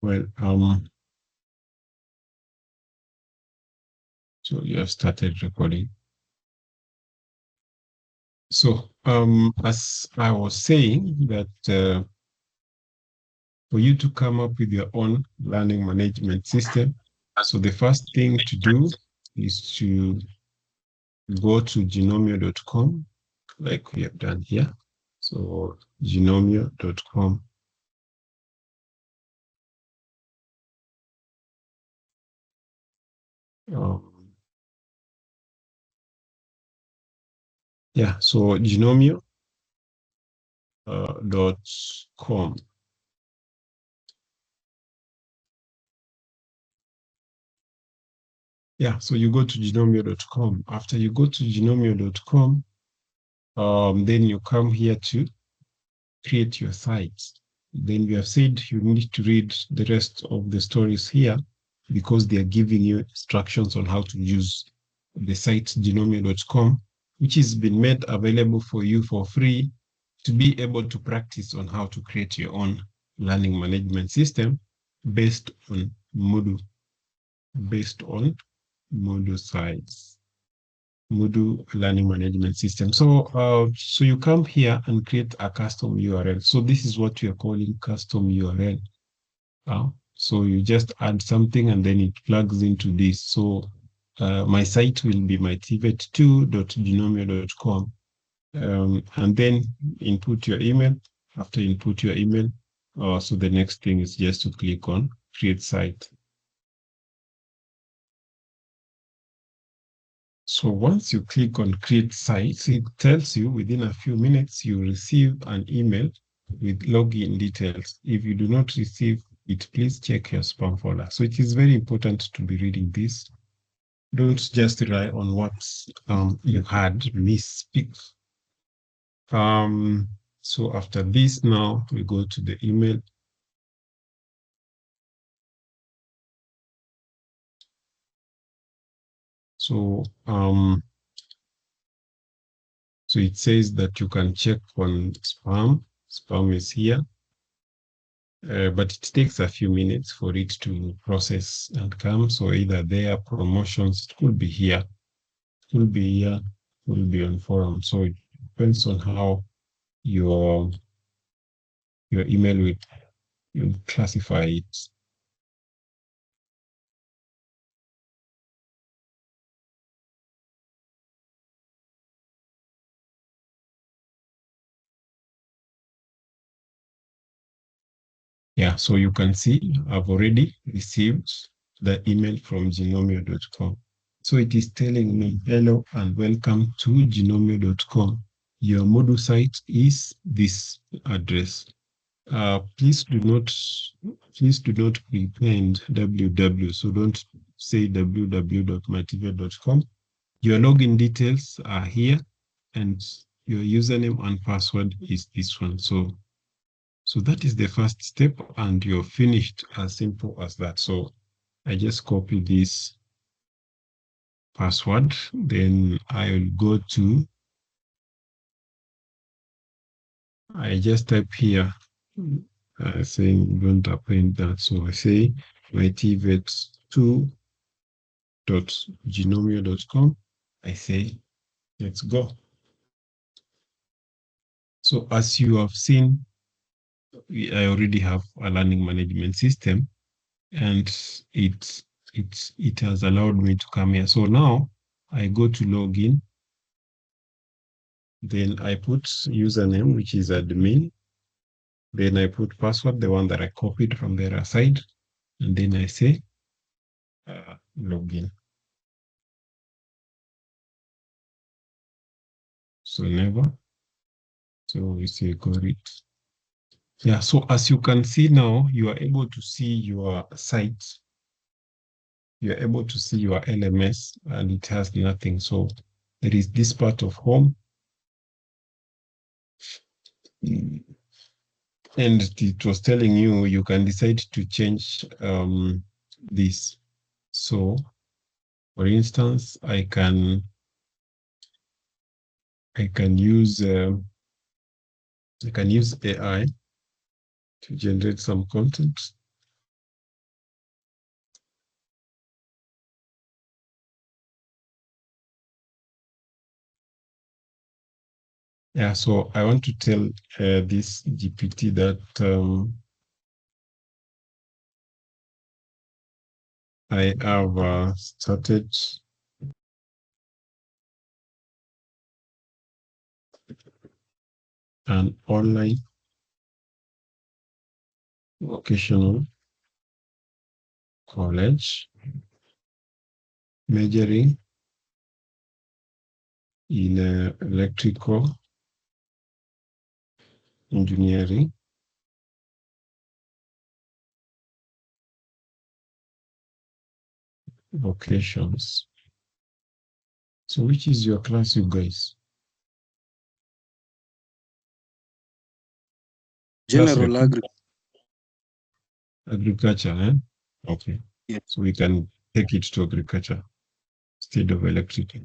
Well, so you have started recording. So, as I was saying that for you to come up with your own learning management system, so the first thing to do is to go to gnomio.com, like we have done here. So gnomio.com. Yeah, so gnomio.com. Yeah, so you go to gnomio.com. After you go to gnomio.com, then you come here to create your site. Then we have said you need to read the rest of the stories here because they are giving you instructions on how to use the site gnomio.com, which has been made available for you for free to be able to practice on how to create your own learning management system based on Moodle, based on Moodle sites. Moodle learning management system. So you come here and create a custom URL. So this is what we are calling custom URL. So you just add something and then it plugs into this. So my site will be my tvet2.gnomio.com. And then input your email. After you input your email, so the next thing is just to click on create site. So once you click on create site, it tells you within a few minutes you receive an email with login details. If you do not receive it, please check your spam folder. So it is very important to be reading this. Don't just rely on what you had me speak. So after this, now we go to the email. So so it says that you can check on spam. Spam is here. But it takes a few minutes for it to process and come. So either there promotions, it could be here, it could be here, it could be on forum. So it depends on how your email will classify it. Yeah, so you can see I've already received the email from gnomio.com. So it is telling me, hello and welcome to gnomio.com. Your Moodle site is this address. Please do not prepend www. So don't say www.mytv.com. Your login details are here, and your username and password is this one. So that is the first step, and you're finished. As simple as that. So I just copy this password, then I'll go to. I just type here saying don't append that. So I say mytvet2.gnomio.com. I say, let's go. So as you have seen, I already have a learning management system, and it has allowed me to come here. So now I go to login, then I put username, which is admin, then I put password, the one that I copied from the other side, and then I say login. So never. So we say got it. Yeah, so as you can see now, you are able to see your site. You're able to see your LMS and it has nothing. So there is this part of home. And it was telling you, you can decide to change this. So for instance, I can use AI to generate some content. Yeah, so I want to tell this GPT that I have started an online vocational college majoring in electrical engineering vocations. So which is your class, you guys? Class General rep, Agri. agriculture, eh? Okay. Yeah. So we can take it to agriculture instead of electrical.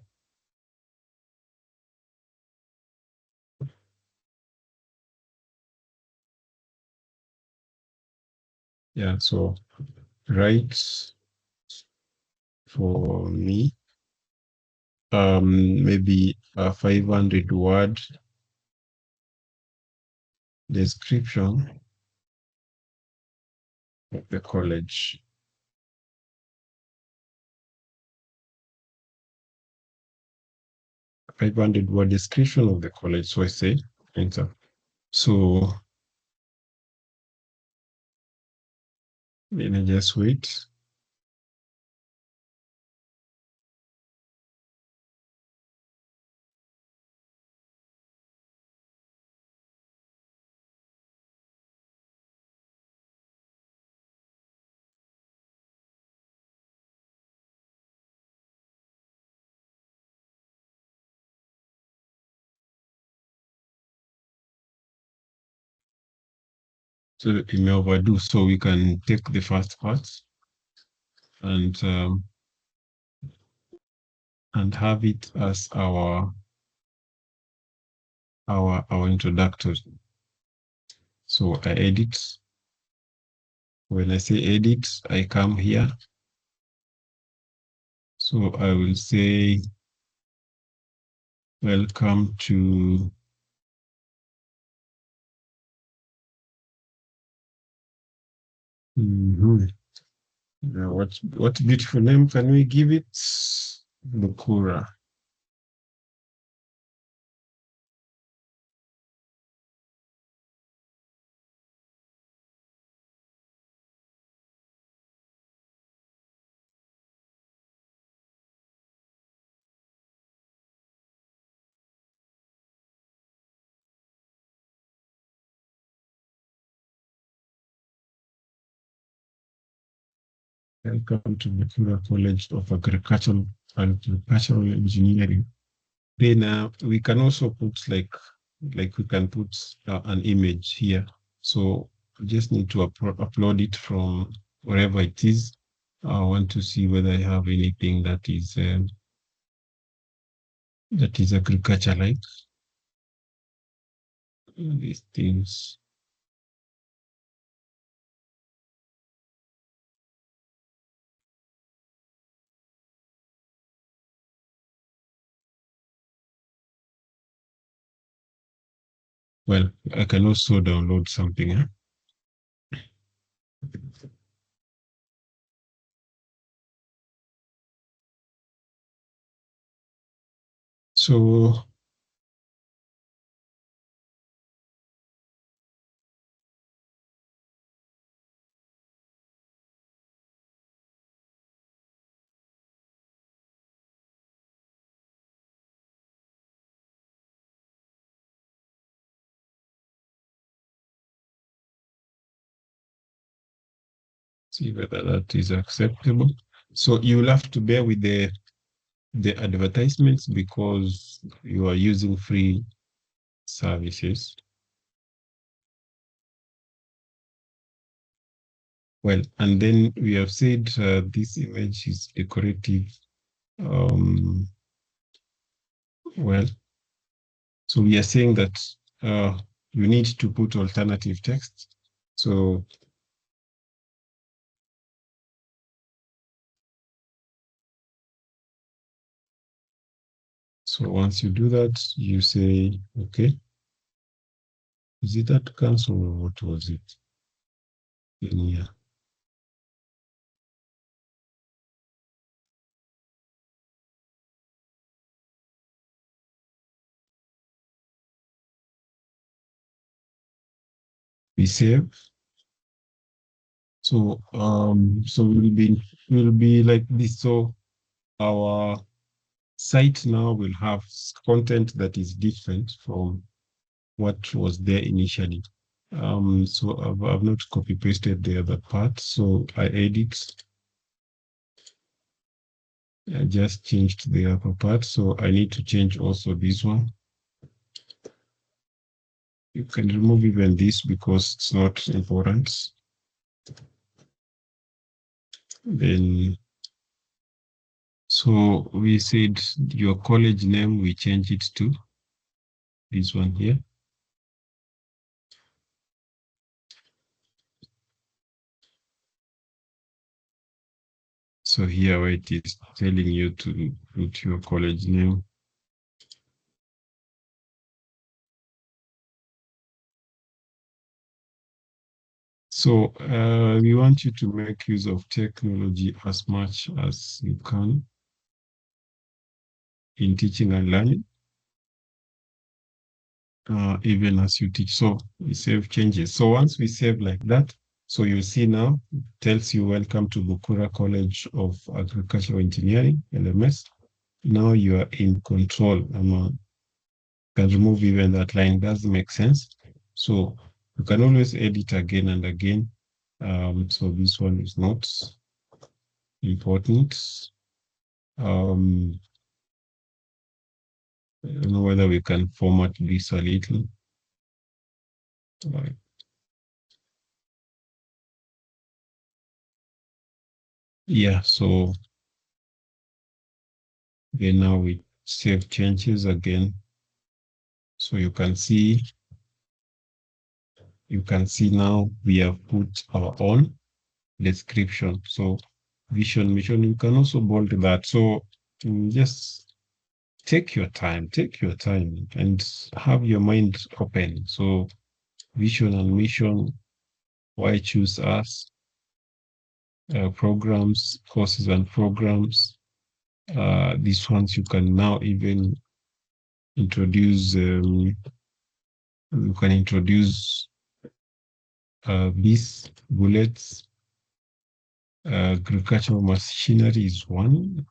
Yeah, so write for me maybe a 500 word description of the college. 500 word description of the college. So I say enter. So then I just wait. So it may overdo. So we can take the first part and have it as our introductory. So I edit. When I say edit, I come here. So I will say welcome to what beautiful name can we give it? Lukura. Welcome to Lukura College of Agricultural Engineering. Then we can also put like we can put an image here. So we just need to upload it from wherever it is. I want to see whether I have anything that is agriculture like these things. Well, I can also download something. So see whether that is acceptable. So you will have to bear with the advertisements because you are using free services. Well, and then we have said this image is decorative. Um, well, so we are saying that you need to put alternative text. So once you do that, you say, okay. Is it that cancel or what was it in here? We save. So we'll be like this. So our site now will have content that is different from what was there initially. So I've not copy pasted the other part. So I edit. I just changed the upper part. So I need to change also this one. You can remove even this because it's not important. Then, so we said your college name, we change it to this one here. So here where it is telling you to put your college name. So we want you to make use of technology as much as you can in teaching and learning, even as you teach. So we save changes. So once we save like that, so you see now, it tells you welcome to Bukura College of Agricultural Engineering, LMS. Now you are in control. Can remove even that line. Doesn't make sense. So you can always edit again and again. So this one is not important. Um, I don't know whether we can format this a little. Uh, yeah, so then now we save changes again. So you can see now we have put our own description. So vision, mission, you can also bold that. So just take your time and have your mind open. So vision and mission, why choose us, programs, courses and programs. These ones you can now even introduce, these bullets. Agricultural machinery is one.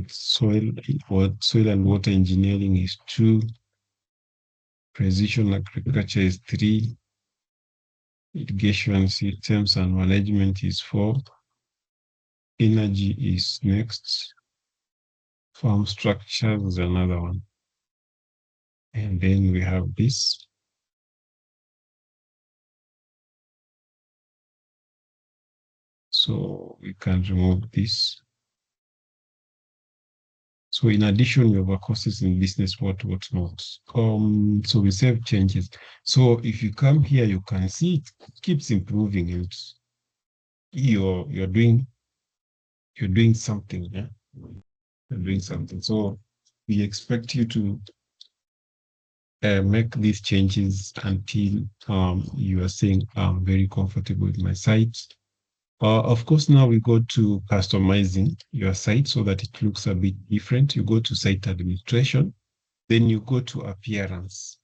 Soil and water engineering is two. Precision agriculture is three. Irrigation systems and management is four. Energy is next. Farm structures is another one. And then we have this. So we can remove this. So in addition, we have our courses in business, what not. So we save changes. So if you come here, you can see it keeps improving and you're doing something, yeah? You're doing something. So we expect you to make these changes until you are saying I'm very comfortable with my site. Of course, now we go to customizing your site so that it looks a bit different. You go to site administration, then you go to appearance.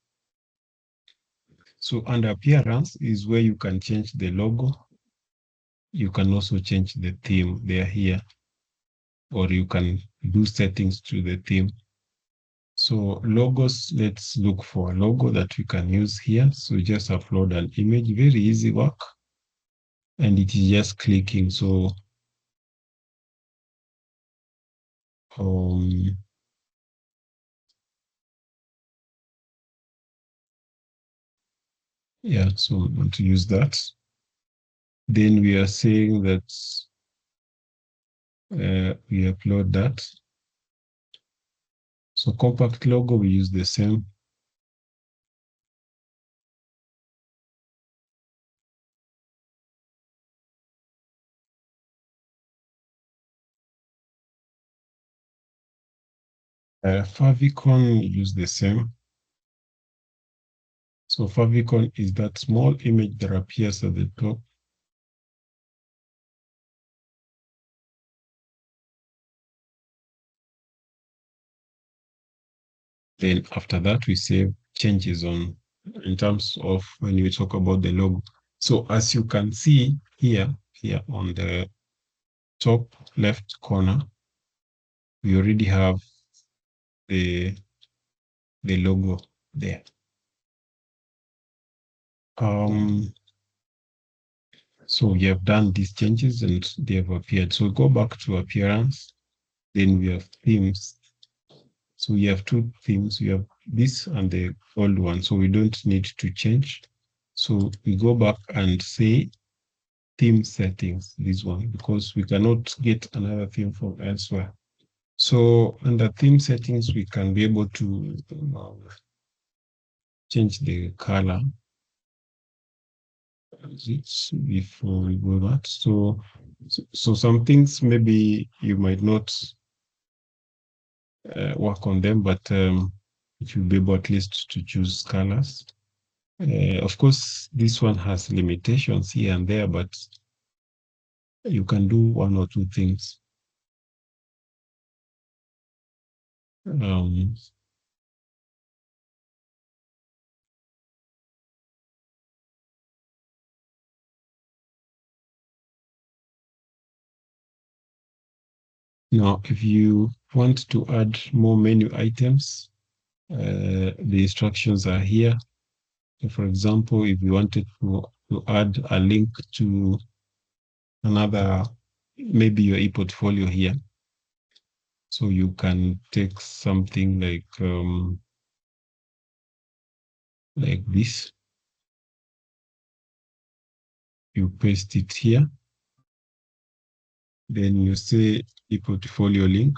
So under appearance is where you can change the logo. You can also change the theme. They are here, or you can do settings to the theme. So logos, let's look for a logo that we can use here. So just upload an image, very easy work. And it is just clicking. So um, yeah, so we want to use that. Then we are saying that we upload that. So compact logo, we use the same. Favicon, we use the same. So favicon is that small image that appears at the top. Then after that, we save changes on in terms of when we talk about the logo. So as you can see here on the top left corner, we already have the logo there. So we have done these changes and they have appeared. So go back to appearance. Then we have themes. So we have two themes. We have this and the old one. So we don't need to change. So we go back and say theme settings, this one, because we cannot get another theme from elsewhere. So under theme settings, we can be able to change the color before we go that. So some things maybe you might not work on them, but if you'll be able at least to choose colors. Of course, this one has limitations here and there, but you can do one or two things. Now, if you want to add more menu items, the instructions are here. So for example, if you wanted to add a link to another, maybe your e-portfolio here, so you can take something like this. You paste it here. Then you say e-portfolio link.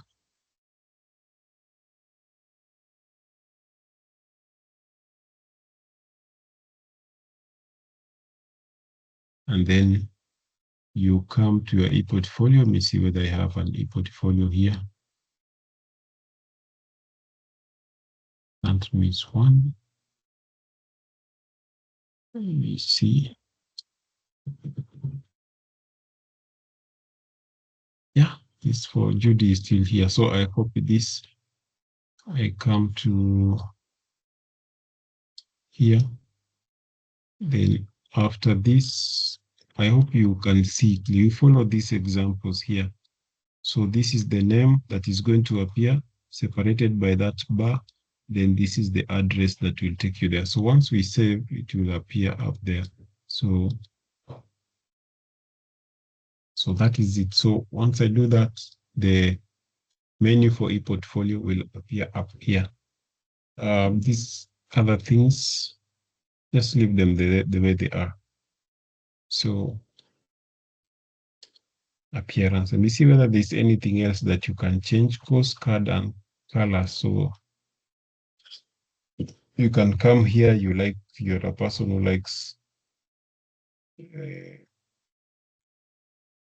And then you come to your e-portfolio. Let me see whether I have an e-portfolio here. Can't miss one. Let me see. Yeah, this for Judy is still here. So I copy this. I come to here. Then after this, I hope you can see, you follow these examples here. So this is the name that is going to appear separated by that bar. Then this is the address that will take you there. So once we save, it will appear up there. So that is it. So once I do that, the menu for ePortfolio will appear up here. These other things, just leave them the way they are. So appearance. Let me see whether there's anything else that you can change. Course card and color. So you can come here. You're a person who likes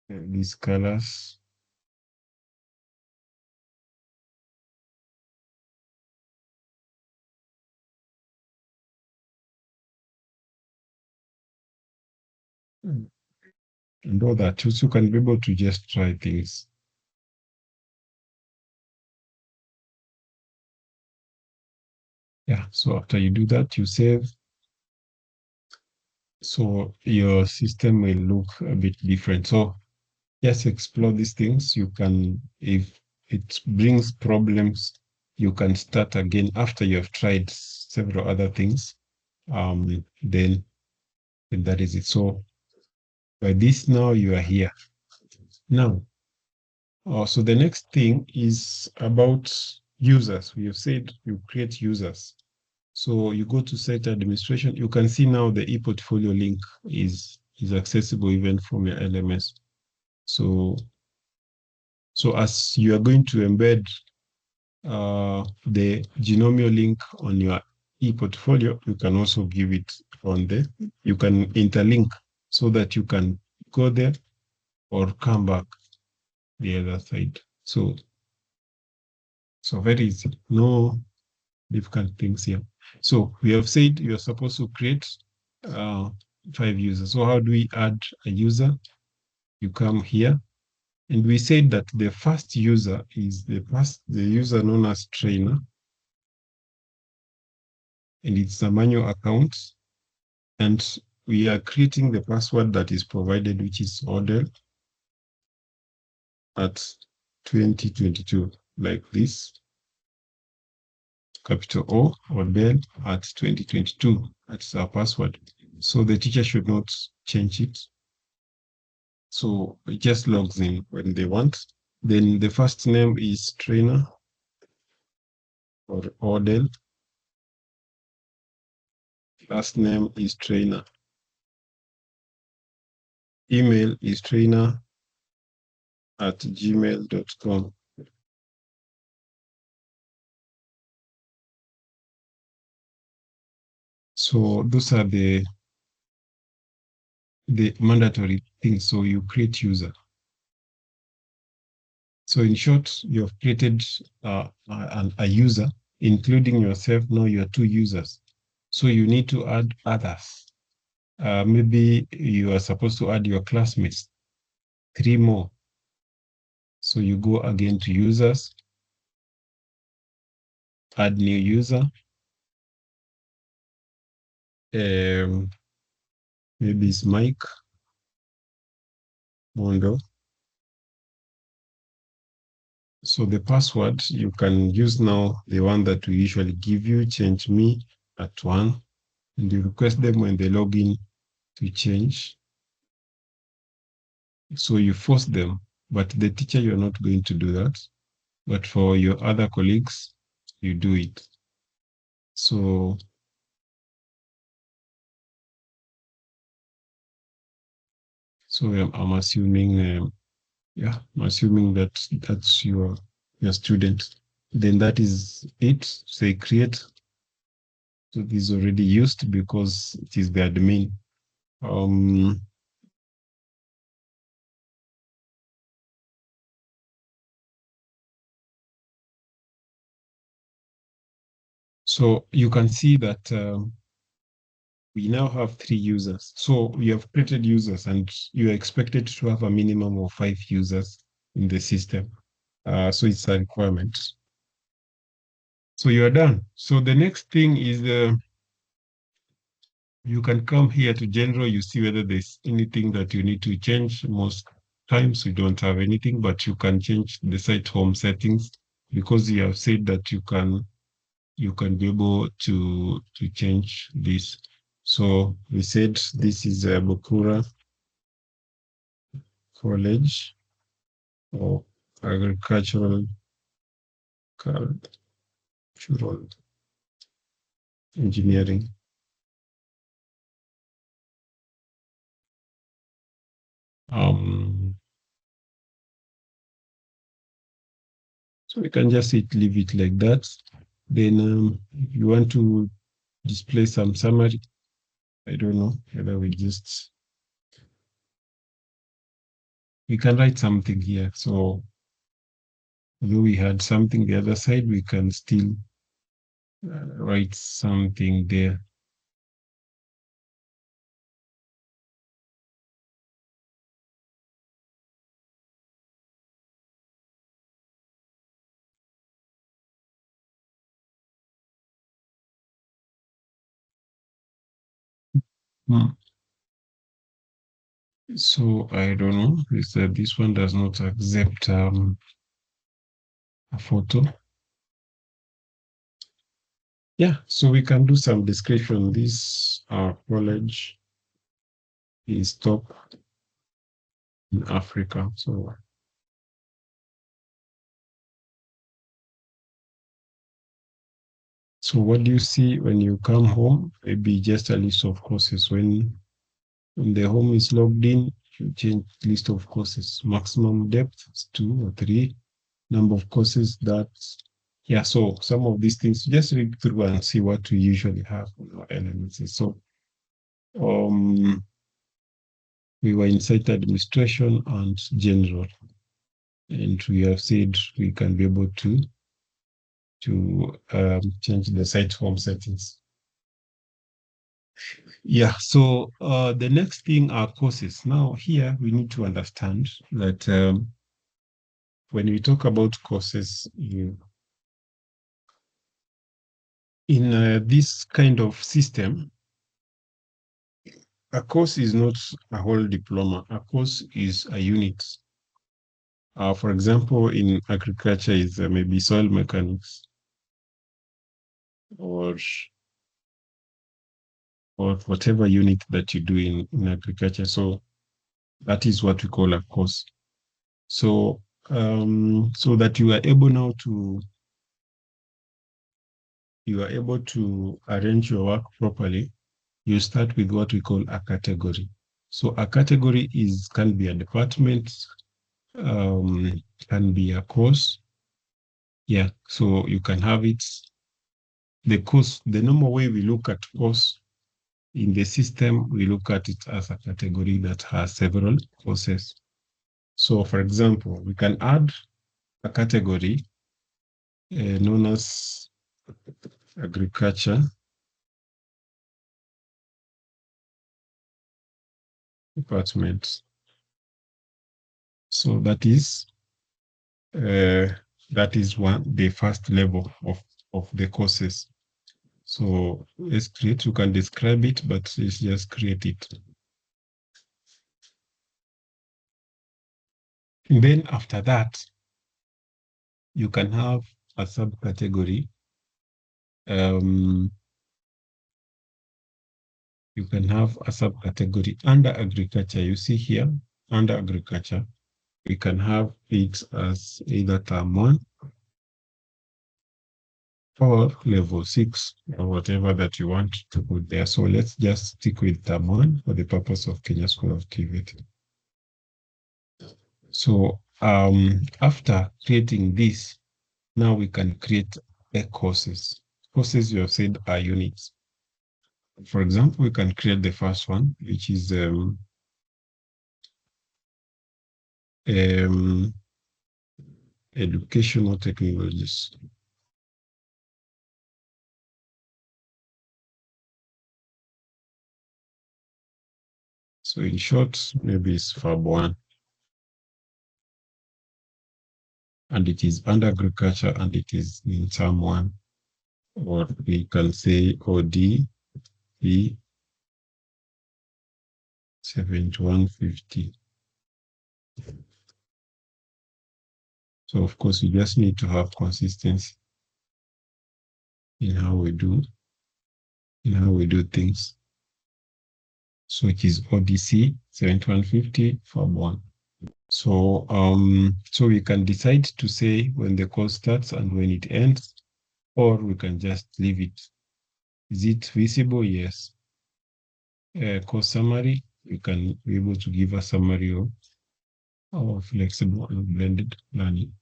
these colors. And all that. So you can be able to just try things. Yeah. So after you do that, you save. So your system will look a bit different. So just explore these things. You can, if it brings problems, you can start again after you have tried several other things. Then that is it. So by this now you are here. Now, so the next thing is about users. We have said you create users. So you go to site administration. You can see now the ePortfolio link is accessible even from your LMS. So as you are going to embed the Gnomio link on your ePortfolio, you can also give it on there. You can interlink so that you can go there or come back the other side. So very easy. No difficult things here. So we have said you're supposed to create 5 users. So how do we add a user? You come here, and we said that the first user is the user known as trainer, and it's a manual account. And we are creating the password that is provided, which is order at 2022, like this, capital O, order at 2022. That's our password. So the teacher should not change it. So it just logs in when they want. Then the first name is trainer or order. Last name is trainer. Email is trainer@gmail.com. So those are the mandatory things. So you create user. So in short, you have created a user, including yourself. Now you are 2 users. So you need to add others. Maybe you are supposed to add your classmates, 3 more. So you go again to users, add new user. Maybe it's Mike Mondo. So the password you can use now, the one that we usually give you, change me at 1, and you request them when they log in to change. So you force them, but the teacher, you're not going to do that. But for your other colleagues, you do it. So I'm assuming, I'm assuming that that's your student. Then that is it. Say create. So this is already used because it is the admin. So you can see that we now have 3 users. So we have created users, and you are expected to have a minimum of 5 users in the system. So it's a requirement. So you are done. So the next thing is you can come here to general, you see whether there's anything that you need to change. Most times we don't have anything, but you can change the site home settings because you have said that you can be able to change this. So we said this is a Bukura College or agricultural cultural engineering. So we can just leave it like that. Then if you want to display some summary, I don't know whether we can write something here. So although we had something the other side, we can still write something there. Hmm. So I don't know. Is that this one does not accept a photo? Yeah, so we can do some description. This college is top in Africa. So what do you see when you come home? Maybe just a list of courses. When the home is logged in, you change list of courses. Maximum depth is 2 or 3. Number of courses that, yeah, so some of these things, just read through and see what we usually have on our LMS. So um, we were in site administration and general. And we have said we can be able to to change the site home settings. Yeah, so the next thing are courses. Now here we need to understand that when we talk about courses, in this kind of system, a course is not a whole diploma. A course is a unit. For example, in agriculture is maybe soil mechanics or whatever unit that you do in agriculture. So that is what we call a course. So so that you are able now to arrange your work properly, you start with what we call a category. So a category can be a department, can be a course. Yeah, so you can have it. The course, the normal way we look at course in the system, we look at it as a category that has several courses. So for example, we can add a category known as agriculture department. So that is the first level of the courses. So let's create, you can describe it, but let's just create it. And then after that, you can have a subcategory. You can have a subcategory under agriculture. You see here, under agriculture, we can have it as either term 1 or level 6 or whatever that you want to put there. So let's just stick with term 1 for the purpose of Kenya School of TVET. So after creating this, now we can create courses. Courses, you have said, are units. For example, we can create the first one, which is educational technologies. So in short, maybe it's Fab 1. And it is under agriculture and it is in term 1. Or we can say OD E 7150. So of course, we just need to have consistency in how we do things. So it is ODC 7150 Fab 1. So so we can decide to say when the course starts and when it ends, or we can just leave it. Is it visible? Yes. Course summary, we can be able to give a summary of our flexible and blended learning.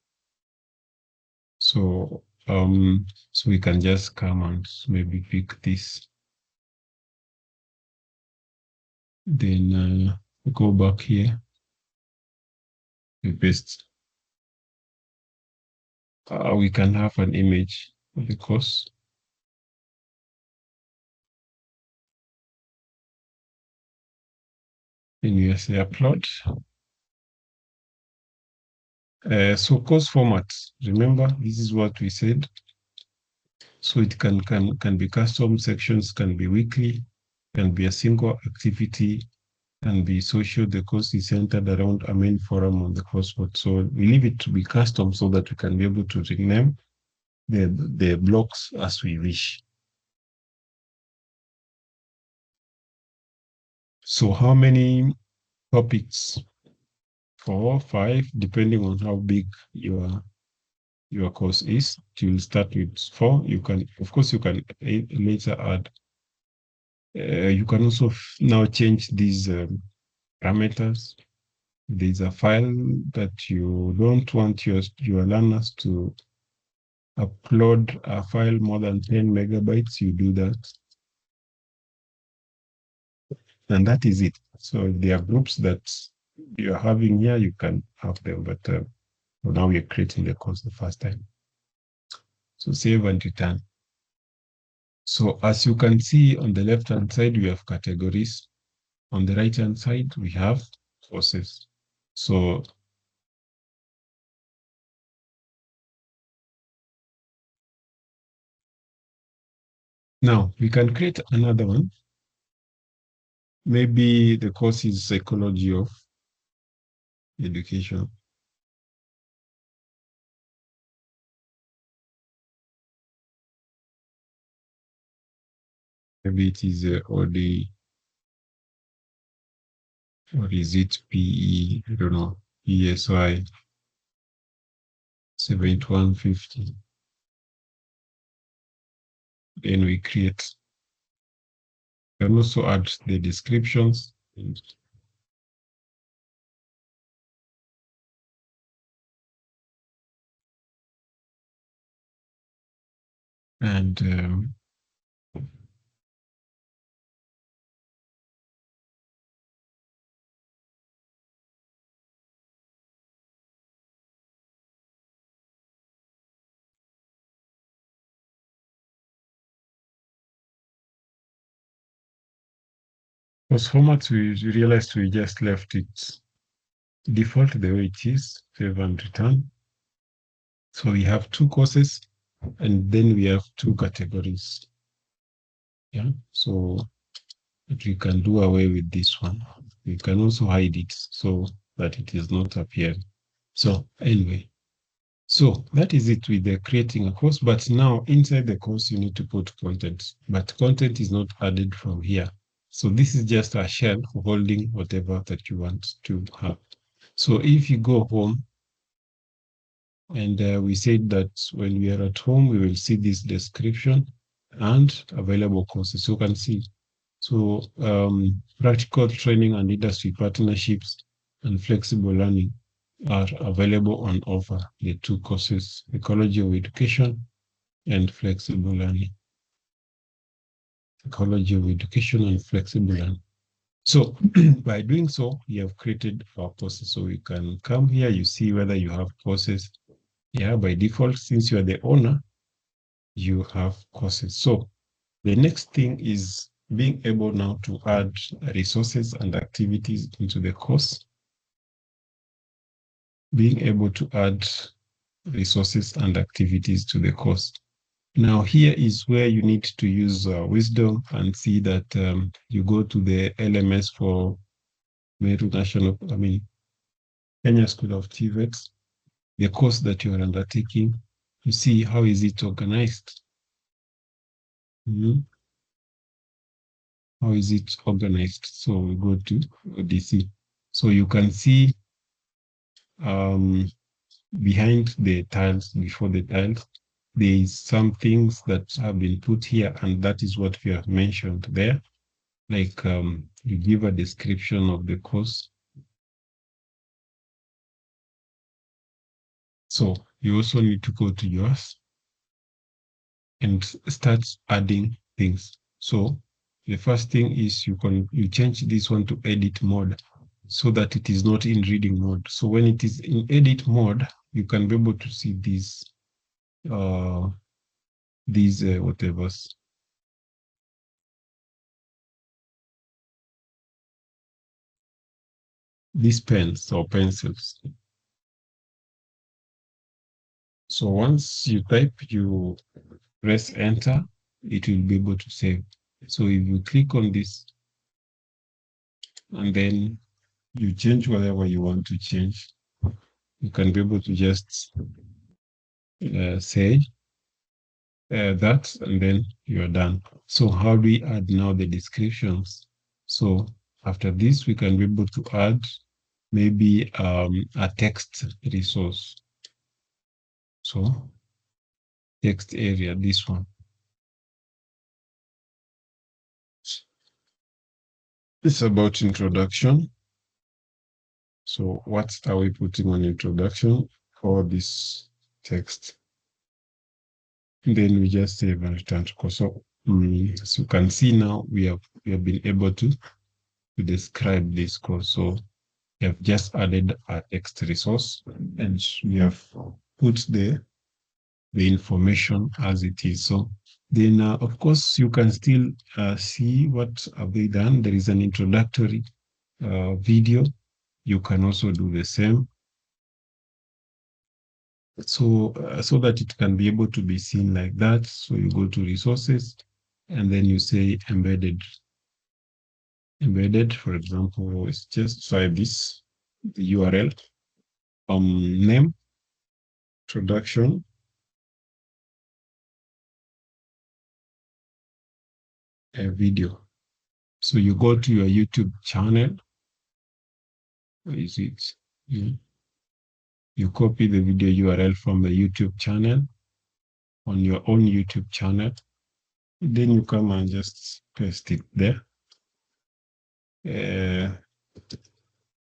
So so we can just come and maybe pick this. Then go back here. We paste. We can have an image of the course. Then we say upload. So course format, remember, this is what we said. So it can be custom sections, can be weekly, can be a single activity, can be social. The course is centered around a main forum on the coursework. So we leave it to be custom so that we can be able to rename the blocks as we wish. So how many topics? 4, 5, depending on how big your course is. You'll start with 4. You can, of course, you can later add. You can also now change these parameters. There's a file that you don't want your learners to upload a file more than 10 megabytes. You do that. And that is it. So if there are groups that you're having here, you can have them. But now we're creating the course the first time. So save and return. So as you can see on the left-hand side, we have categories. On the right-hand side, we have courses. So now we can create another one. Maybe the course is psychology of education. Maybe it is OD, or is it PE? I don't know. ESY 7150. Then we create. We can also add the descriptions and those formats, we realized we just left it default the way it is, save and return. So we have two courses and then we have two categories. Yeah, so we can do away with this one. We can also hide it so that it is not appearing. So anyway, so that is it with the creating a course. But now inside the course, you need to put content, but content is not added from here. So this is just a shell holding whatever that you want to have. So if you go home, and we said that when we are at home, we will see this description and available courses. So you can see. So practical training and industry partnerships and flexible learning are available on offer. The two courses, ecology of education and flexible learning. Ecology of education and flexible learning. So by doing so, we have created our courses. So you can come here, you see whether you have courses. Yeah, by default, since you are the owner, you have courses. So the next thing is being able now to add resources and activities into the course. Being able to add resources and activities to the course. Now, here is where you need to use wisdom and see that you go to the LMS for Meru National, Kenya School of TVET, the course that you are undertaking, to see how is it organized. Mhm. How is it organized? So we go to ODC. So you can see behind the tiles, before the tiles, there is some things that have been put here, and that is what we have mentioned there. Like you give a description of the course. So you also need to go to yours and start adding things. So the first thing is you change this one to edit mode so that it is not in reading mode. So when it is in edit mode, you can be able to see uh, these whatevers. These pens or pencils. So once you type, you press enter, it will be able to save. So if you click on this and then you change whatever you want to change, you can be able to just say that, and then you're done. So how do we add now the descriptions? So after this, we can be able to add maybe a text resource. So text area, this one. It's about introduction. So what are we putting on introduction for this text? Then we just save and return to course. So as you can see now, we have been able to describe this course. So we have just added a text resource and we have put the the information as it is. So then, of course, you can still see what have they done. There is an introductory video. You can also do the same. So that it can be able to be seen like that. So you go to resources and then you say embedded. Embedded, for example, is just try this, the URL, name, introduction, a video. So you go to your YouTube channel. Where is it? You copy the video URL from the YouTube channel on your own YouTube channel. Then you come and just paste it there.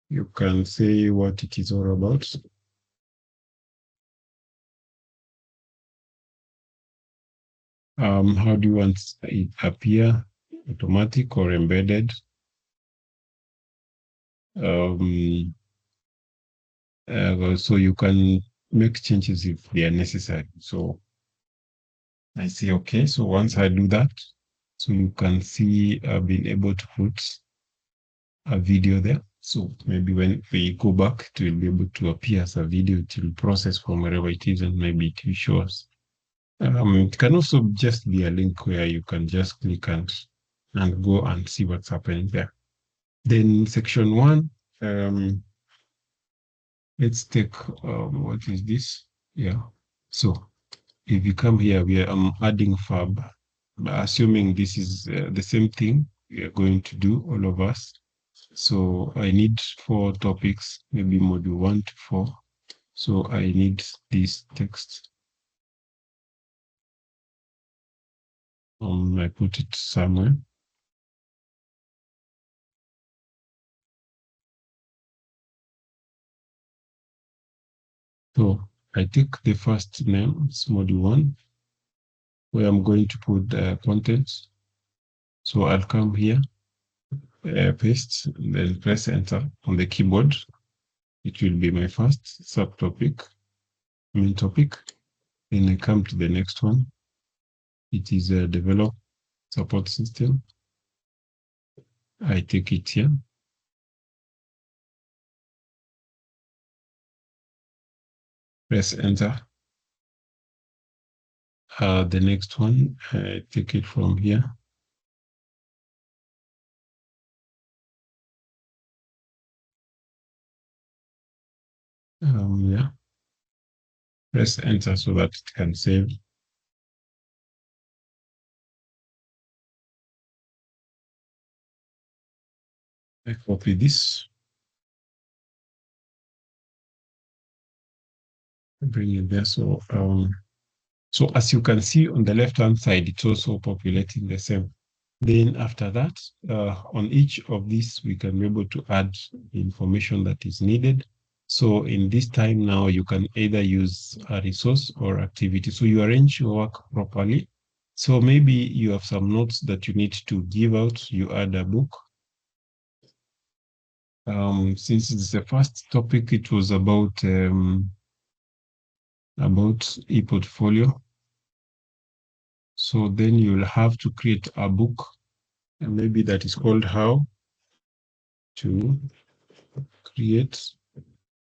You can say what it is all about. How do you want it appear? Automatic or embedded? So you can make changes if they are necessary. So I say, okay, so once I do that, so you can see I've been able to put a video there. So maybe when we go back, it will be able to appear as a video. It will process from wherever it is and maybe it will show us. It can also just be a link where you can just click and go and see what's happening there. Then section 1, let's take, what is this? Yeah. So if you come here, I'm adding fab, assuming this is the same thing we are going to do, all of us. So I need 4 topics, maybe module 1 to 4. So I need this text. I put it somewhere. So I take the first name, it's module 1, where I'm going to put the contents. So I'll come here, paste, then press enter on the keyboard. It will be my first subtopic, main topic. Then I come to the next one. It is a develop support system. I take it here. Press enter. The next one, I take it from here. Yeah. Press enter so that it can save. I copy this. Bring it there. So as you can see on the left-hand side, it's also populating the same. Then after that, on each of these, we can be able to add the information that is needed. So in this time now, you can either use a resource or activity. So you arrange your work properly. So maybe you have some notes that you need to give out, you add a book. Since it's the first topic, it was about e-portfolio. So then you'll have to create a book, and maybe that is called How to Create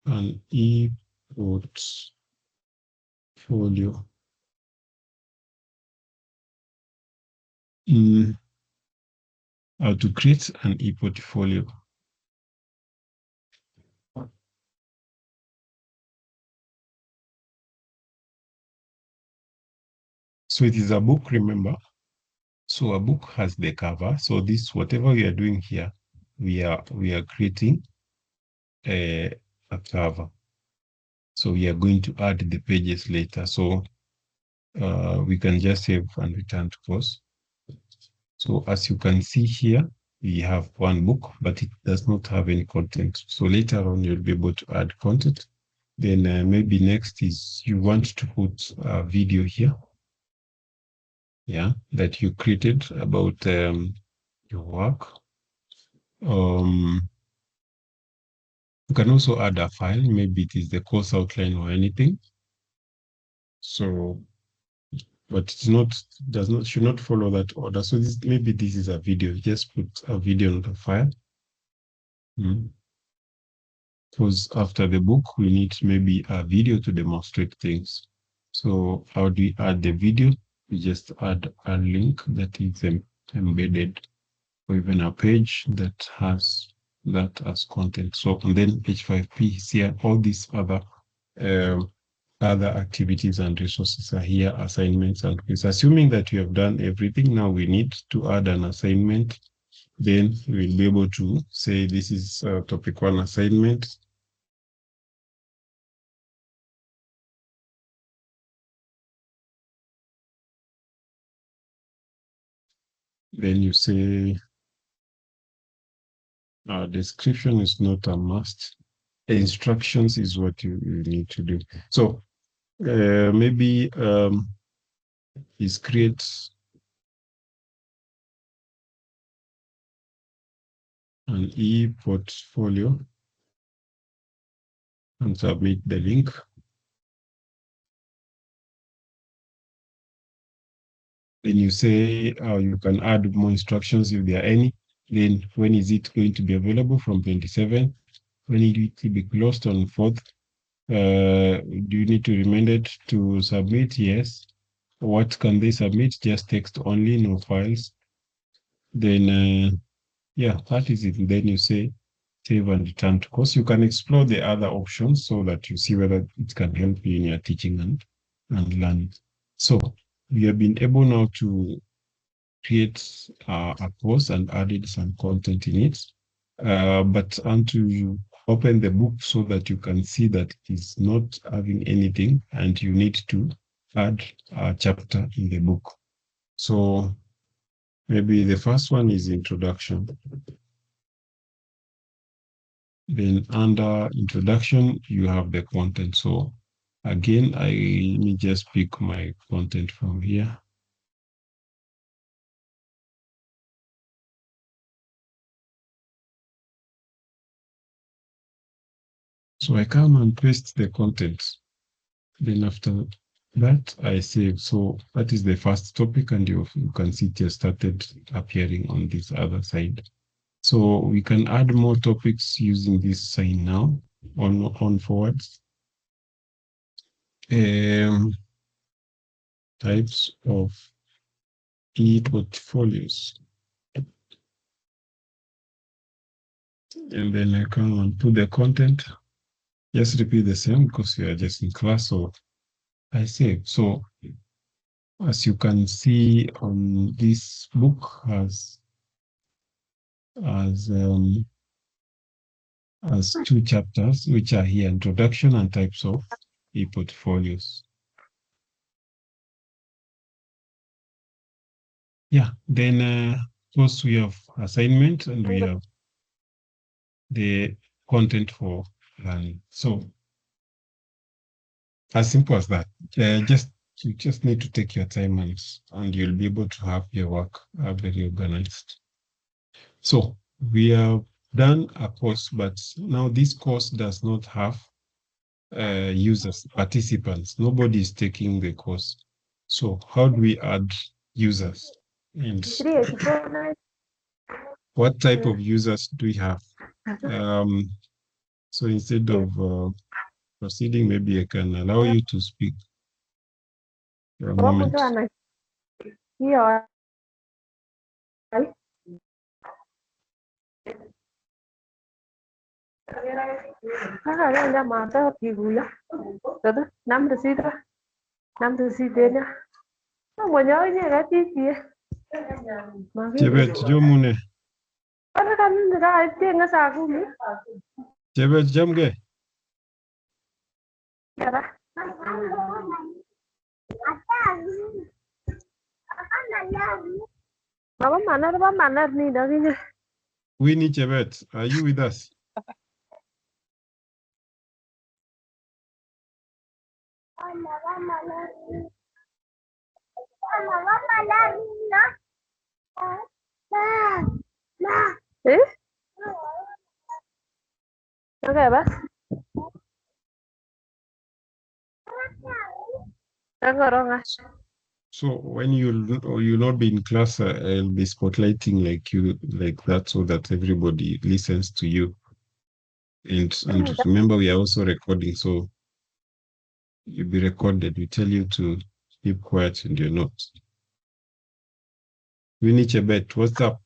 an e-portfolio. How to create an e-portfolio. So it is a book, remember? So a book has the cover. So this, whatever we are doing here, we are creating a cover. So we are going to add the pages later. So we can just save and return to course. So as you can see here, we have one book, but it does not have any content. So later on, you'll be able to add content. Then maybe next is you want to put a video here, yeah, that you created about your work. You can also add a file, maybe it is the course outline or anything. So but should not follow that order. So maybe this is a video. Just put a video on the file. Because after the book, we need maybe a video to demonstrate things. So how do we add the video? We just add a link that is embedded, or even a page that has that as content. So, and then H5P is here. All these other activities and resources are here, assignments and quiz. Assuming that you have done everything, now we need to add an assignment. Then we'll be able to say this is topic 1 assignment. Then you say description is not a must. Instructions is what you need to do. So maybe is create an e-portfolio and submit the link. Then you say you can add more instructions if there are any. Then when is it going to be available? From 27. When it will be closed on 4th. Do you need to remind it to submit? Yes. What can they submit? Just text only, no files. Then yeah, that is it. Then you say save and return to course. You can explore the other options so that you see whether it can help you in your teaching and learning. So we have been able now to create a course and added some content in it. But until you open the book so that you can see that it is not having anything and you need to add a chapter in the book. So maybe the first one is introduction. Then under introduction, you have the content. So again, let me just pick my content from here. So I come and paste the content. Then after that, I save. So that is the first topic, and you can see it has started appearing on this other side. So we can add more topics using this sign now on forwards. Types of e-portfolios. And then I come and put the content. Just repeat the same because we are just in class. So I save. So as you can see on this book has 2 chapters, which are here, introduction and types of e-portfolios. Yeah, then of course we have assignment and we have the content for learning. So as simple as that. You just need to take your time and you'll be able to have your work very organized. So we have done a course, but now this course does not have users, participants. Nobody is taking the course. So how do we add users? And what type of users do we have? So instead of proceeding, maybe I can allow you to speak for a moment. Chebet, Jomune. Chebet, Jamge. Winnie Chebet, are you with us? Okay, bas. So when you'll not be in class, I'll be spotlighting like that so that everybody listens to you. And remember, we are also recording, so you'll be recorded. We tell you to keep quiet in your notes. Winnie Chebet, what's up?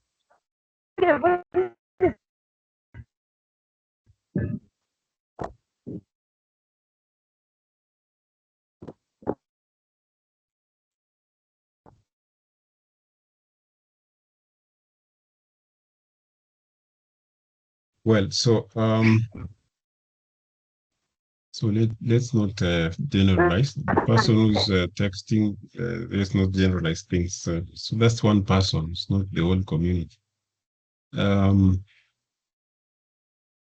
Well, so let's not generalize. The person who's texting, let's not generalize things. So that's one person. It's not the whole community. Um,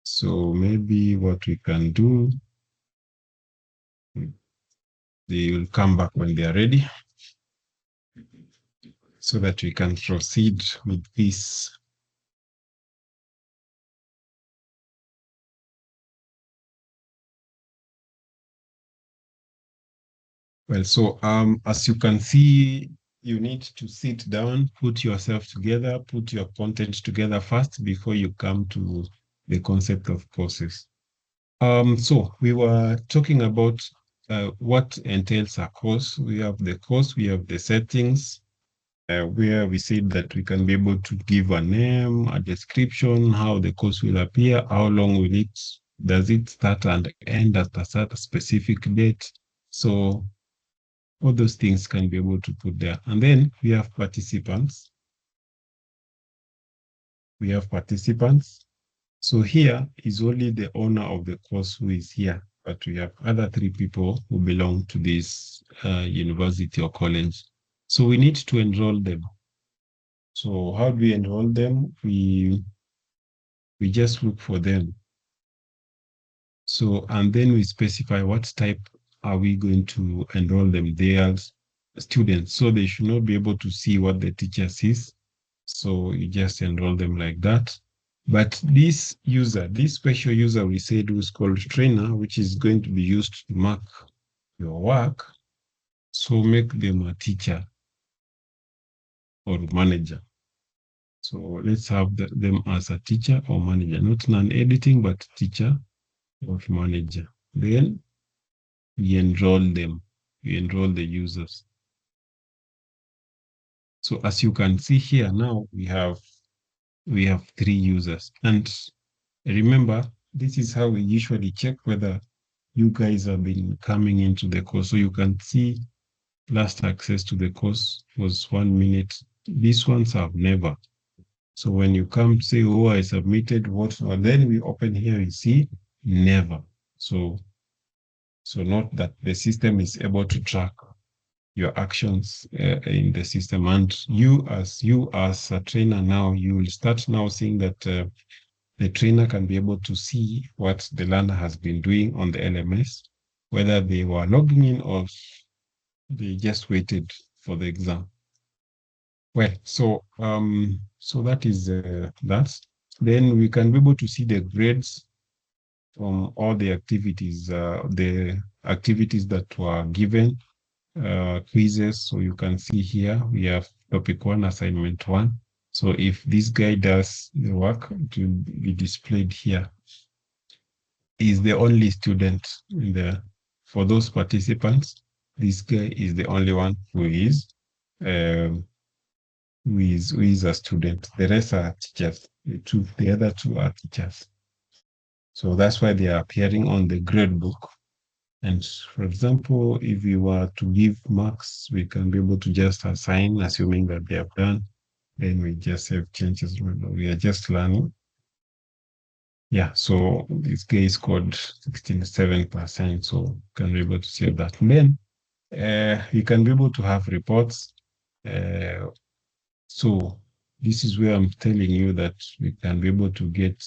so maybe what we can do, they will come back when they are ready, so that we can proceed with this. Well, so as you can see, you need to sit down, put yourself together, put your content together first before you come to the concept of courses. So we were talking about what entails a course. We have the course, we have the settings, where we said that we can be able to give a name, a description, how the course will appear, how long will it, does it start and end at a specific date. So all those things can be able to put there. And then we have participants. We have participants. So here is only the owner of the course who is here, but we have other three people who belong to this university or college. So we need to enroll them. So how do we enroll them? We just look for them. So, and then we specify what type are we going to enroll them. They are students, so they should not be able to see what the teacher sees. So you just enroll them like that. But this user, this special user we said was called trainer, which is going to be used to mark your work. So make them a teacher or manager. So let's have them as a teacher or manager, not non-editing, but teacher or manager. Then we enroll them, we enroll the users. So as you can see here now, we have three users. And remember, this is how we usually check whether you guys have been coming into the course. So you can see last access to the course was 1 minute. These ones have never. So when you come say, oh, I submitted what, and then we open here, we see never. So not that the system is able to track your actions in the system. And you as a trainer now, you will start now seeing that the trainer can be able to see what the learner has been doing on the LMS, whether they were logging in or they just waited for the exam. Well, so that is that. Then we can be able to see the grades from all the activities that were given, quizzes. So you can see here we have topic 1, assignment 1. So if this guy does the work, it will be displayed here. Is the only student in the, for those participants, this guy is the only one um, who is a student. The rest are teachers. The other two are teachers. So that's why they are appearing on the grade book. And for example, if we were to give marks, we can be able to just assign, assuming that they have done. Then we just have changes. We are just learning. Yeah, so this guy scored 67%, so can be able to save that. And then you can be able to have reports. So this is where I'm telling you that we can be able to get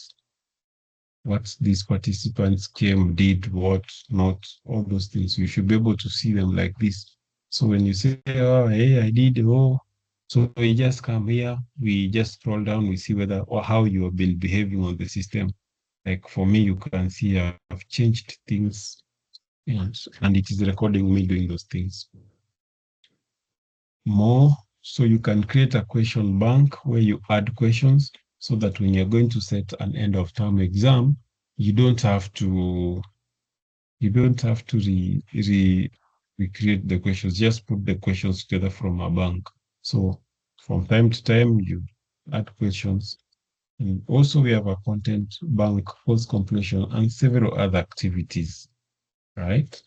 what these participants came, did, what not, all those things. You should be able to see them like this. So when you say, oh, hey, I did, oh, so we just come here, we just scroll down, we see whether or how you have been behaving on the system. Like for me, you can see I've changed things and it is recording me doing those things. more. So you can create a question bank where you add questions so that when you're going to set an end of term exam, you don't have to recreate the questions. Just put the questions together from a bank. So from time to time, you add questions. And also we have a content bank, post completion, and several other activities, right?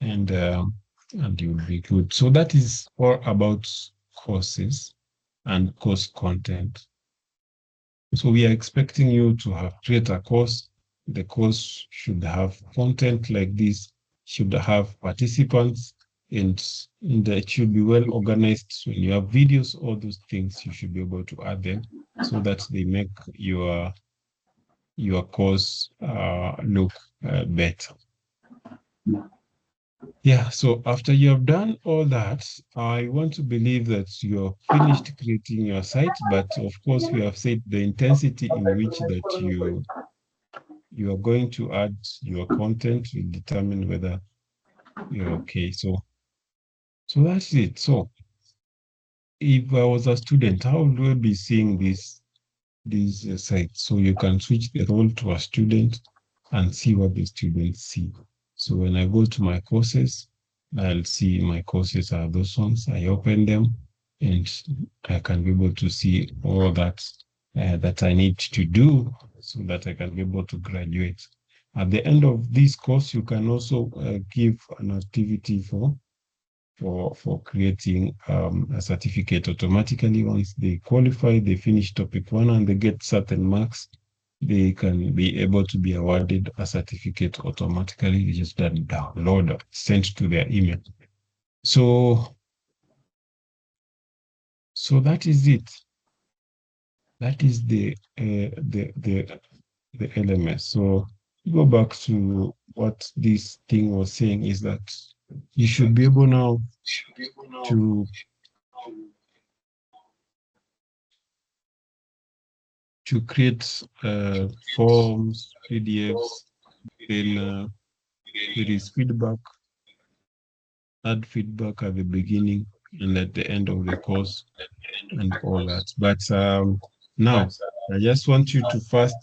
And you'll be good. So that is all about courses and course content. So we are expecting you to have create a course. The course should have content like this, should have participants, and it should be well organized. So when you have videos, all those things, you should be able to add them so that they make your course look better. Yeah, so after you have done all that, I want to believe that you're finished creating your site, but of course we have said the intensity in which that you are going to add your content will determine whether you're okay. So that's it. So if I was a student, how would I be seeing these sites? So you can switch the role to a student and see what the students see. So when I go to my courses, I'll see my courses are those ones. I open them and I can be able to see all that I need to do so that I can be able to graduate. At the end of this course, you can also give an activity for creating a certificate automatically. Once they qualify, they finish topic one and they get certain marks, they can be able to be awarded a certificate automatically. You just then download or sent to their email. So that is it. That is the LMS. So go back to what this thing was saying is that you should be able now to create forms, PDFs, then there is feedback, add feedback at the beginning and at the end of the course and all that. But now, I just want you to first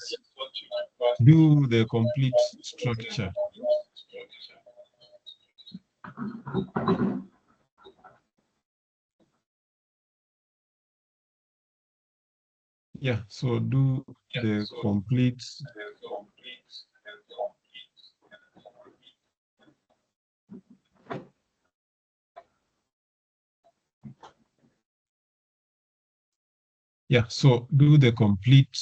do the complete structure. Yeah, so do the complete. Yeah, so do the complete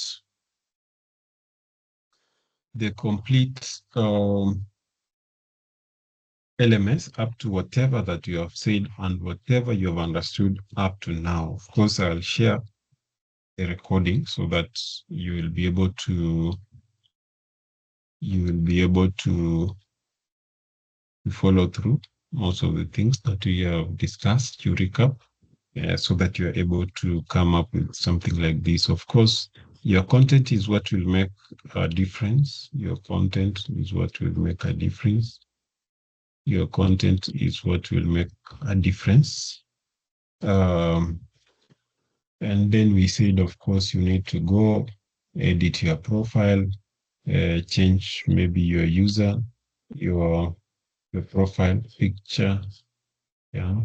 LMS up to whatever that you have said and whatever you have understood up to now. Of course, I'll share the recording so that you will be able to follow through most of the things that we have discussed. You recap so that you are able to come up with something like this. Of course, your content is what will make a difference. Your content is what will make a difference. Your content is what will make a difference. Um, and then we said, of course, you need to go edit your profile, change maybe your user, your profile picture. Yeah.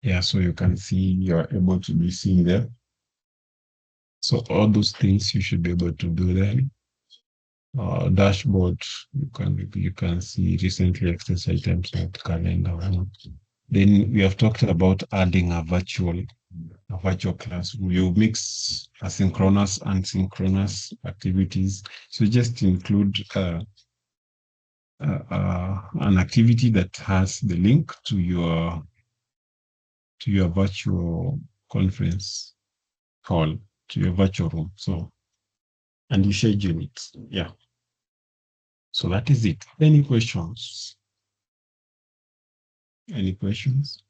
Yeah, so you can see you're able to be seen there. So all those things you should be able to do then. Dashboard, you can see recently accessed items like calendar. Then we have talked about adding a virtual class. You mix asynchronous and synchronous activities. So just include an activity that has the link to your virtual conference call, to your virtual room. So, and you schedule it. Yeah. So that is it. Any questions? Any questions?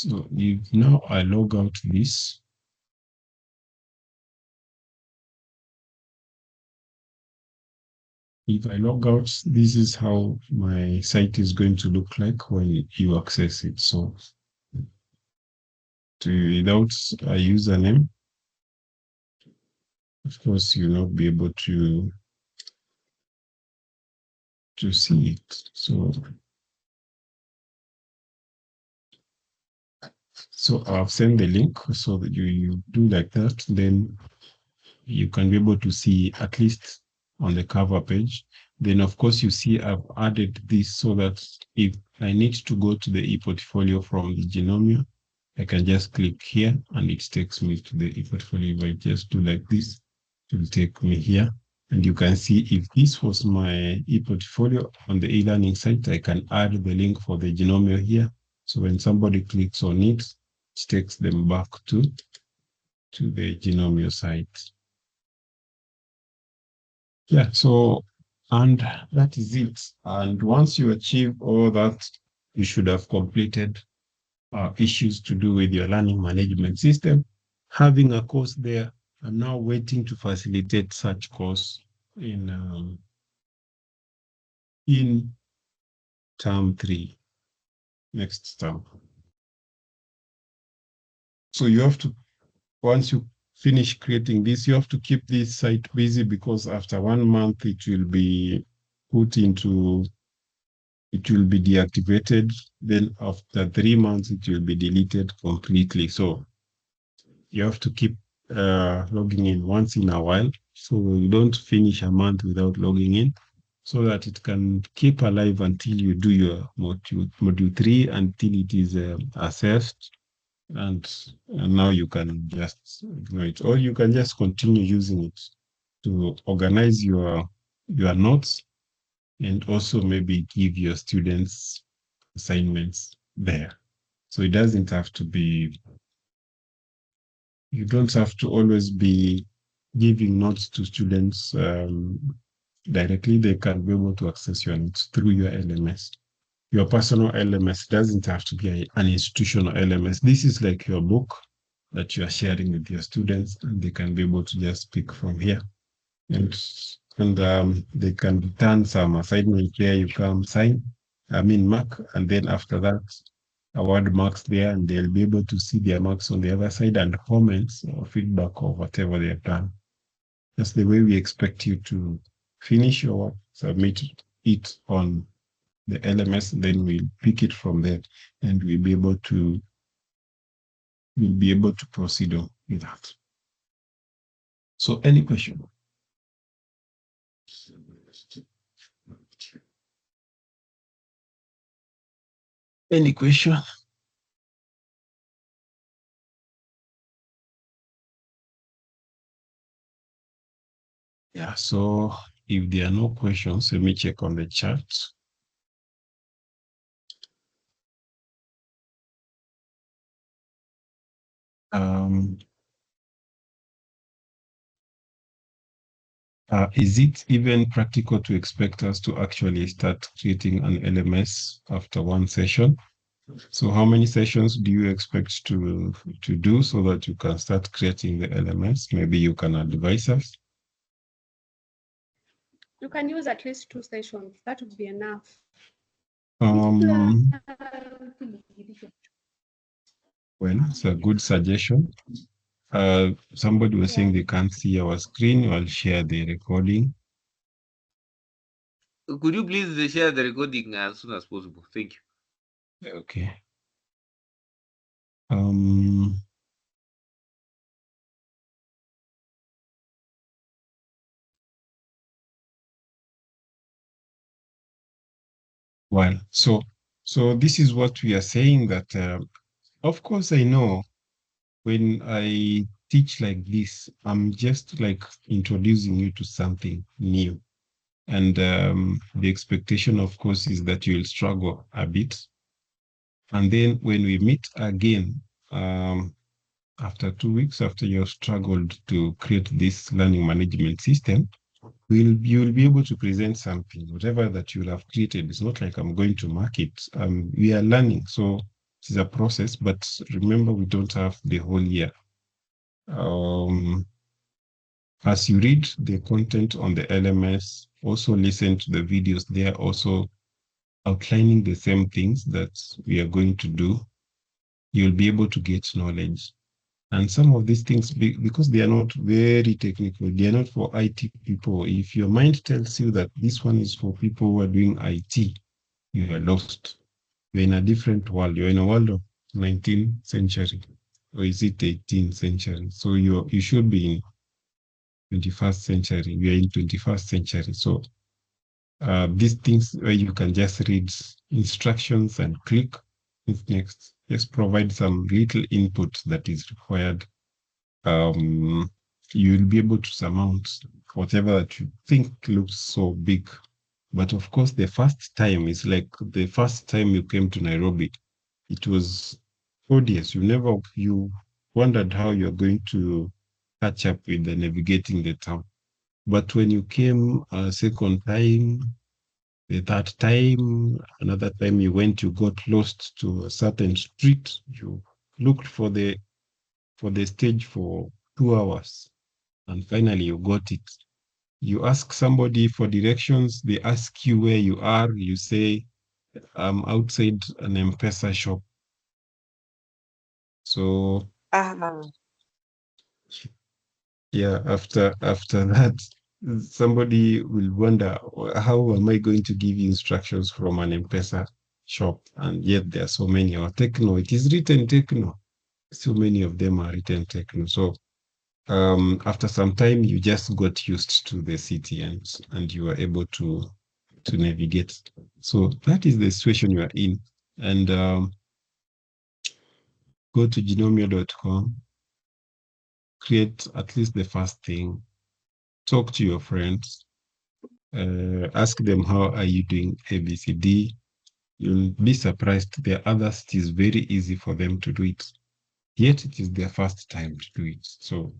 So if now I log out this, if I log out, this is how my site is going to look like when you access it. So without a username, of course, you'll not be able to see it. So I've sent the link so that you do like that, then you can be able to see at least on the cover page. Then of course you see I've added this so that if I need to go to the e-portfolio from the Gnomio, I can just click here and it takes me to the e-portfolio. If I just do like this, it will take me here. And you can see if this was my e-portfolio on the e-learning site, I can add the link for the Gnomio here. So when somebody clicks on it, it takes them back to the Gnomio site. Yeah, so, and that is it. And once you achieve all that, you should have completed issues to do with your learning management system. Having a course there, I'm now waiting to facilitate such course in term 3, next term. So you have to, once you finish creating this, you have to keep this site busy because after 1 month, it will be put into, it will be deactivated. Then after 3 months, it will be deleted completely. So you have to keep logging in once in a while. So you don't finish a month without logging in so that it can keep alive until you do your module 3 until it is assessed. And now you can just ignore it, or you can just continue using it to organize your notes and also maybe give your students assignments there. So it doesn't have to be, you don't have to always be giving notes to students directly. They can be able to access your notes through your LMS. Your personal LMS doesn't have to be an institutional LMS. This is like your book that you are sharing with your students, and they can be able to just pick from here. And they can return some assignment there. You come sign, mark, and then after that, award marks there, and they'll be able to see their marks on the other side and comments or feedback or whatever they have done. That's the way we expect you to finish your work, submit it on the LMS, then we'll pick it from there, and we'll be able to proceed on with that. So, any question? Any question? Yeah, so if there are no questions, let me check on the chat. Is it even practical to expect us to actually start creating an LMS after one session? So how many sessions do you expect to do so that you can start creating the LMS? Maybe you can advise us. You can use at least 2 sessions. That would be enough. Well, it's a good suggestion. Somebody was saying they can't see our screen. I'll share the recording. Could you please share the recording as soon as possible? Thank you. Okay. Well, so this is what we are saying that, of course, I know when I teach like this, I'm just like introducing you to something new. And the expectation, of course, is that you'll struggle a bit. And then when we meet again, after 2 weeks, after you've struggled to create this learning management system, you'll be able to present something, whatever that you'll have created. It's not like I'm going to mark it. We are learning. So It is a process, but remember, we don't have the whole year. As you read the content on the LMS, also listen to the videos. They are also outlining the same things that we are going to do. You'll be able to get knowledge. And some of these things, because they are not very technical, they are not for IT people. If your mind tells you that this one is for people who are doing IT, you are lost. You're in a different world. You're in a world of 19th century, or is it 18th century? So you should be in 21st century. We are in 21st century. So these things where you can just read instructions and click next. Just provide some little input that is required. You'll be able to surmount whatever that you think looks so big. But of course, the first time is like the first time you came to Nairobi, it was odious. You wondered how you're going to catch up with the navigating the town. But when you came a second time, the third time, another time you went, you got lost to a certain street. You looked for the stage for 2 hours, and finally you got it. You ask somebody for directions, they ask you where you are, you say, I'm outside an M-Pesa shop. So yeah, after that, somebody will wonder, how am I going to give you instructions from an M-Pesa shop? And yet there are so many. Or Techno, it is written Techno. So many of them are written Techno. So after some time, you just got used to the city and you are able to navigate. So that is the situation you are in. And go to gnomio.com, create at least the first thing, talk to your friends, ask them, how are you doing ABCD? You'll be surprised. There are others, it is very easy for them to do it. Yet it is their first time to do it. So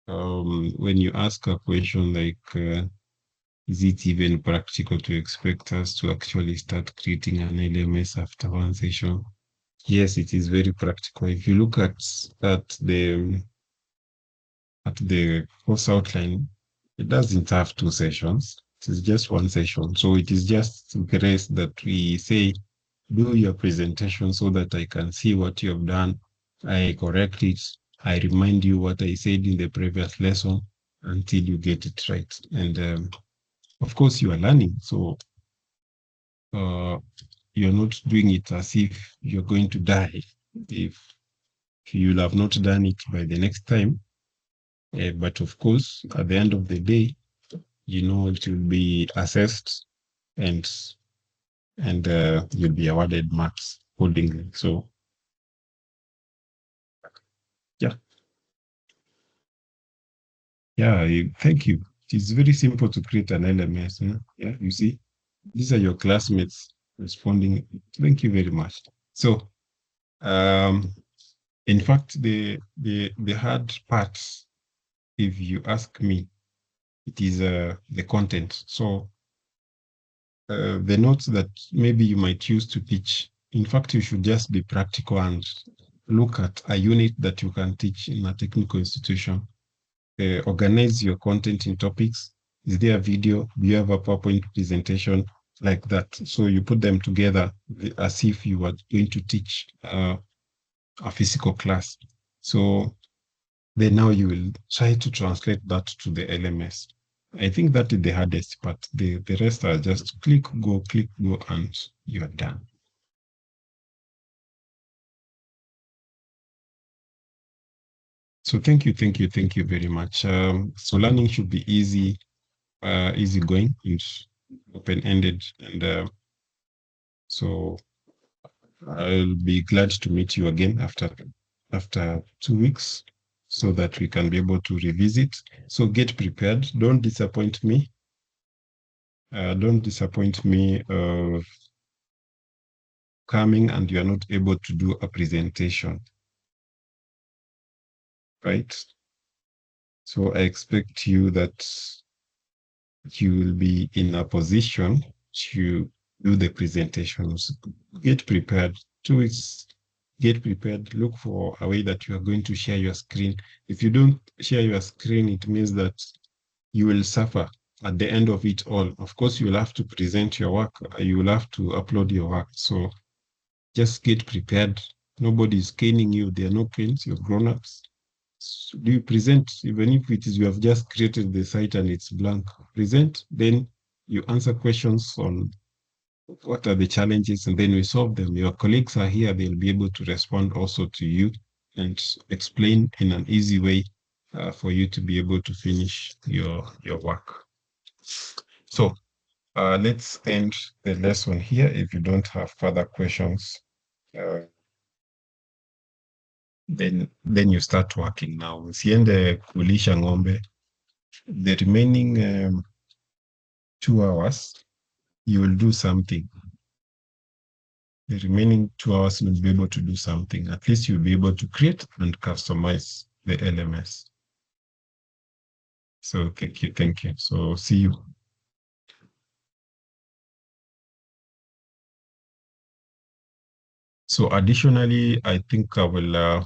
when you ask a question like, is it even practical to expect us to actually start creating an LMS after one session? Yes, it is very practical. If you look at the course outline, it doesn't have 2 sessions. It is just 1 session. So it is just grace that we say, do your presentation so that I can see what you have done. I correct it. I remind you what I said in the previous lesson until you get it right. And of course, you are learning. So you're not doing it as if you're going to die if you'll have not done it by the next time. But of course, at the end of the day, it will be assessed and you'll be awarded marks accordingly. So yeah, thank you. It's very simple to create an LMS. Yeah, you see, these are your classmates responding. Thank you very much. So in fact, the hard part, if you ask me, it is the content. So the notes that maybe you might use to teach, in fact, you should just be practical and look at a unit that you can teach in a technical institution. Organize your content in topics. Is there a video? Do you have a PowerPoint presentation like that? So you put them together as if you were going to teach a physical class. So then now you will try to translate that to the LMS. I think that is the hardest part. The rest are just click, go, and you're done. So thank you very much. So learning should be easy going and open-ended. And so I'll be glad to meet you again after 2 weeks so that we can be able to revisit. So get prepared. Don't disappoint me. Coming and you are not able to do a presentation, right? So I expect you that you will be in a position to do the presentations. Get prepared. 2 weeks, get prepared. Look for a way that you are going to share your screen. If you don't share your screen, it means that you will suffer at the end of it all. Of course, you will have to present your work. You will have to upload your work. So just get prepared. Nobody is caning you. There are no canes. You're grown-ups. So do you present, even if it is you have just created the site and it's blank? Present, then you answer questions on what are the challenges, and then we solve them. Your colleagues are here. They'll be able to respond also to you and explain in an easy way for you to be able to finish your work. So let's end the lesson here. If you don't have further questions, then you start working now. Usiende kulisha ng'ombe. The remaining 2 hours, you will do something. The remaining 2 hours you'll be able to do something. At least you'll be able to create and customize the LMS. So thank you. So see you. So additionally, I think I will